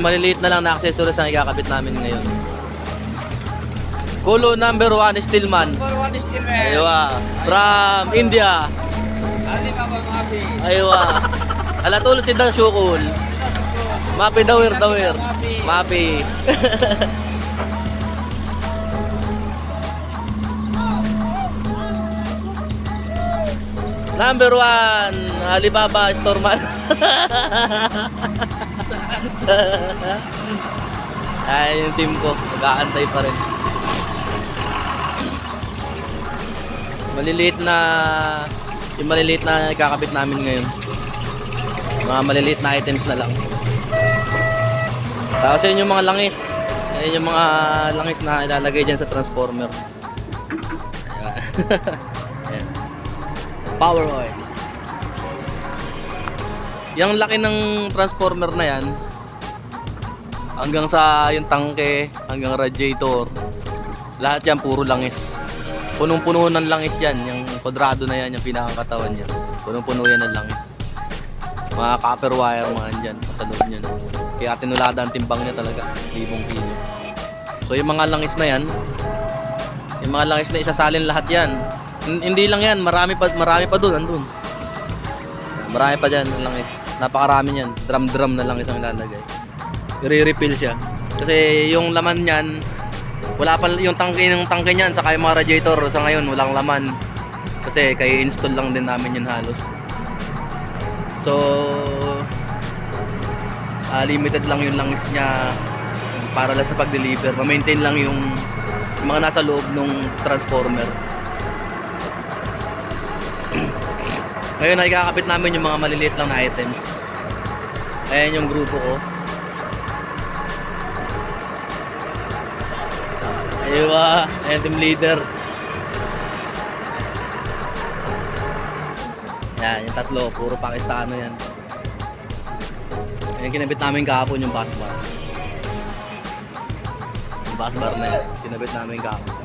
Yung maliliit na lang na accessories ang ikakabit namin ngayon. Kulo number 1 Stillman. Aywa. From India. Aywa. Alatul si Dang Shukul. Mapi dawir. Mapi. Number 1 Alibaba Storeman. Ay, yung team ko, nag-aantay pa rin. Yung maliliit na ikakabit namin ngayon. Mga maliliit na items na lang. Tapos yun yung mga langis. Yun yung mga langis na ilalagay dyan sa transformer. Ayan. Power oil. Yung laki ng transformer na yan, hanggang sa yung tangke, hanggang radiator, lahat yan puro langis. Punong-puno ng langis yan. Yung kwadrado na yan, yung pinakakatawan niya. Punong-puno yan ng langis. Mga copper wire, mga andyan, sa loob niyan. Kaya tinulada ang timbang niya talaga, 1,000 kilo. So yung mga langis na yan, yung mga langis na isasalin lahat yan. Hindi lang yan, marami pa doon, andun. Marami pa dyan ng langis. Napakarami niyan, drum na langis ang ilalagay. I-refill siya. Kasi yung laman niyan, wala pa yung tangke niyan, saka yung mga radiator sa ngayon walang laman. Kasi kaya install lang din namin yun halos. So limited lang yung langis niya para lang sa pag-deliver. Ma-maintain lang yung mga nasa loob ng transformer. Ngayon ay kakapit namin yung mga maliliit lang na items. Ayan yung grupo ko. Aywa, ayan team leader. Yan, yung tatlo, puro Pakistano yan. Ayan, kinabit namin kahapon yung bus bar. Yung bus bar na yan, kinabit namin kahapon.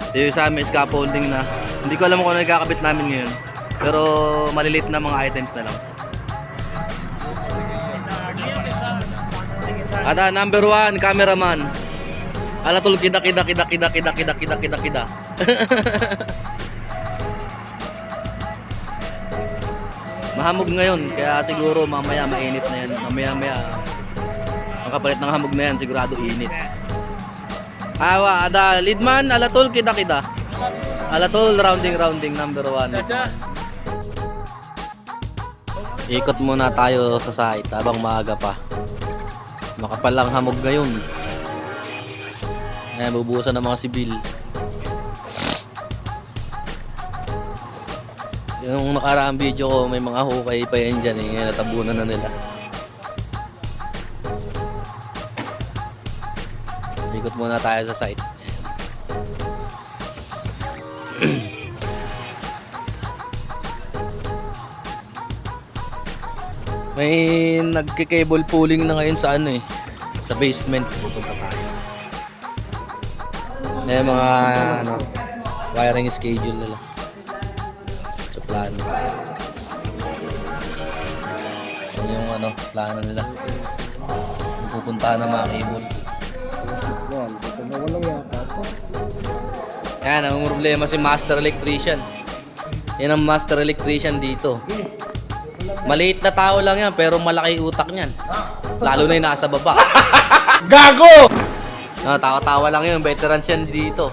Yung sa amin, scaffolding na. Hindi ko alam kung ano nagkakabit namin ngayon. Pero maliliit na mga items na lang. Ada number 1 cameraman. Alatul kita. Mahamog ngayon, kaya siguro mamaya mainit na yan. Mamaya ang kapalit ng hamog na yan, sigurado init. Awa, ada leadman, alatul kita. Alatul rounding number 1. Ikot muna tayo sa site habang maaga pa. Makapalang hamog ngayon. Ayan, bubuhusan ng mga sibil. Yung nakaraang video ko, may mga hukay pa yan dyan. Ngayon, natabunan na nila. Ikot muna tayo sa site. May nagki-cable pulling na ngayon sa sa basement. Pupunta tayo. May mga wiring schedule nila sa plano. Yan yung plano nila. Pupuntahan ng mga cable. Yan, ang problema si Master Electrician. Yan ang Master Electrician dito. Maliit na tao lang yan, pero malaki utak niyan. Lalo na yung nasa baba. Gago! Tawa-tawa lang yun, veterans yan dito.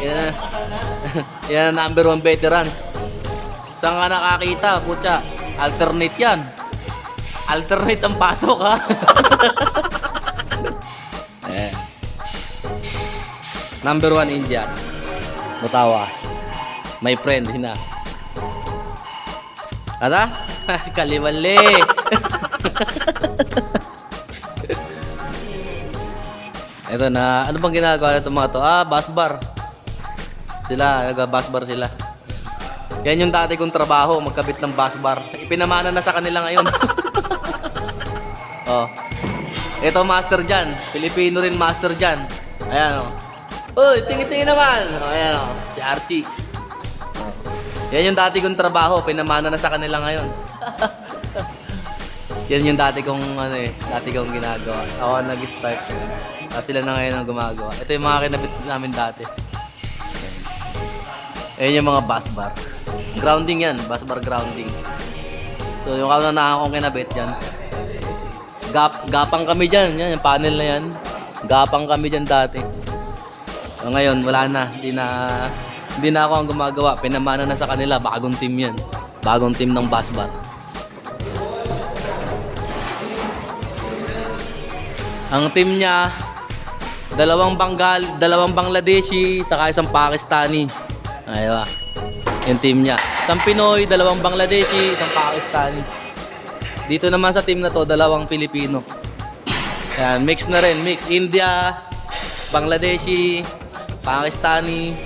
Yan. Yan ang number 1 veterans. Saan ka nakakita, putya? Alternate yan. Alternate ang pasok, ha? Number 1 Indian. Mutawa. My friend, hina. Ada? Kaliwali. Ito na, ano bang ginagawa nito mga to? Bus bar. Bus bar sila. Yan yung dati kong trabaho, magkabit ng bus bar. Ipinamana na sa kanila ngayon. Ito master dyan. Pilipino rin master dyan. Ayan Uy, tingin-tingin naman. Ayan si Archie. Yan yung dati kong trabaho, pinamana na sa kanila ngayon. Yan yung dati kong ginagawa. Ako ang nag-start. Tapos sila na ngayon ang gumagawa. Ito yung mga kinabit namin dati. Ayan yung mga bus bar. Grounding yan, bus bar grounding. So yung kauna-unahan kong kinabit yan. Gapang kami dyan. Yan, yung panel na yan. Gapang kami dyan dati. So ngayon, wala na. Hindi na ako ang gumagawa. Pinamana na sa kanila. Bagong team yan. Bagong team ng bus bar. Ang team niya, dalawang Bangladeshi, saka isang Pakistani. Aywa. Yung team niya. Isang Pinoy, dalawang Bangladeshi, isang Pakistani. Dito naman sa team na to, dalawang Pilipino. Ayan, mix na rin. Mix India, Bangladeshi, Pakistani.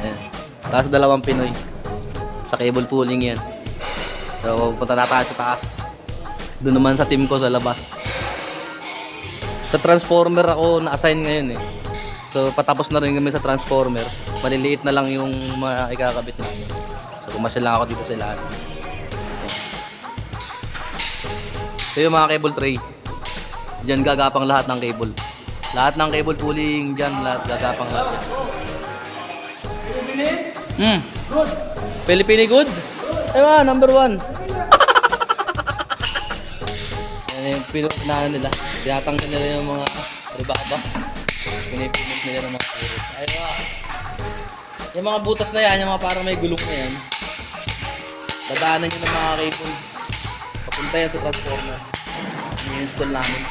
Ayan. Tapos dalawang Pinoy. Sa cable pulling yan. So, punta na tayo sa taas. Doon naman sa team ko sa labas. Sa transformer ako na-assign ngayon eh. So patapos na rin kami sa transformer. Maliliit na lang yung mga ikakabit namin. So pumasya lang ako dito sa ilalim. Ito yung mga cable tray. Diyan gagapang lahat ng cable. Lahat ng cable pulling diyan, lahat gagapang lahat. Good. Pilipini good? Ayun, number 1. Yan yung pinunahan nila. Tinatanggal nila yung mga ribaba. Pinipinis nila ng mga puro. Ayun. Yung mga butas na yan, yung mga parang may gulong na yan. Dadaanan nyo ng mga cable. Papunta yan sa transformer. I-install namin.